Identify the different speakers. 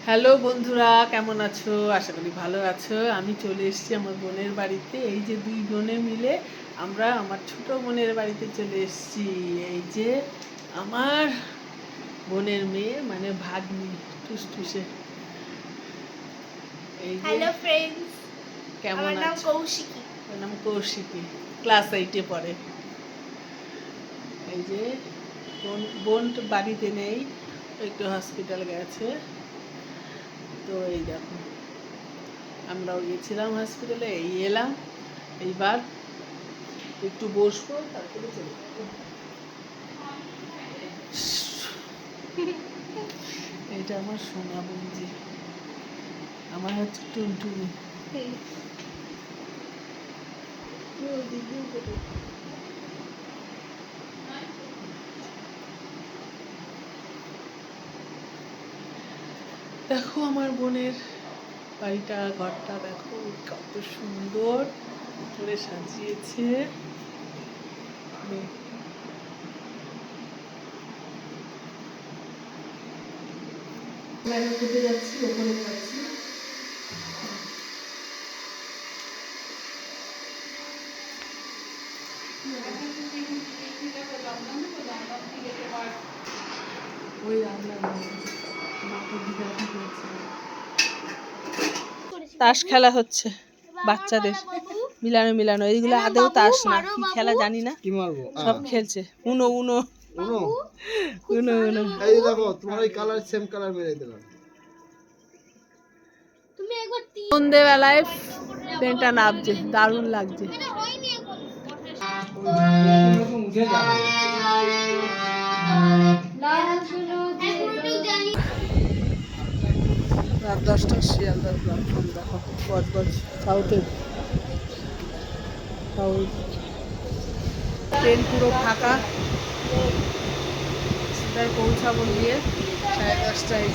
Speaker 1: Hello বন্ধুরা, কেমন আছো? আশা করি ভালো আছো। আমি চলে এসেছি আমার বোনের বাড়িতে। এই যে দুই বোনে মিলে আমরা আমার ছোট বোনের বাড়িতে চলে এসেছি। এই যে আমার বোনের মেয়ে, মানে ভাগ্নি টুসটুসে। এই যে
Speaker 2: হ্যালো ফ্রেন্ডস,
Speaker 1: কেমন
Speaker 2: আমার নাম
Speaker 1: আছো?
Speaker 2: কৌশিকী।
Speaker 1: ওর নাম কৌশিকী, ক্লাস 8-এ পড়ে। এই যে বোন বোন তো বাড়িতে নেই, একটু হসপিটাল গেছে। তো এই দেখো, আমরাও গেছিলাম হসপিটালে, এই এলাম। এইবার একটু বসবো, তারপরে চলে যাবো। এটা আমার সোনা বঞ্জি, আমার হচ্ছে টুনটুনি। দেখো আমার বোনের বাড়িটা, ঘরটা দেখো কত সুন্দর করে সাজিয়েছে। কোথায় যাচ্ছি, ওখানে যাচ্ছি। ওই রান্না তাস খেলা হচ্ছে বাচ্চাদের, মিলানো মিলানো। এইগুলো আদেও তাস না, কি খেলা জানি না, সব খেলছে উনো উনো
Speaker 3: উনো।
Speaker 1: উনো উনো।
Speaker 3: এই দেখো তোমার এই কালার সেম কালার মেরে দিলাম।
Speaker 2: তুমি একবার
Speaker 1: সন্ধ্যেবেলায় ট্রেনটা নামছে, দারুণ লাগছে।
Speaker 3: উঠে যাবে।
Speaker 1: রাত 10টা শিয়ালদার প্ল্যাটফর্ম দেখো, বজবজ সাউথের সাউথ। ট্রেন পুরো ফাঁকা, সেটাই পৌঁছাবো গিয়ে 10:30টায়।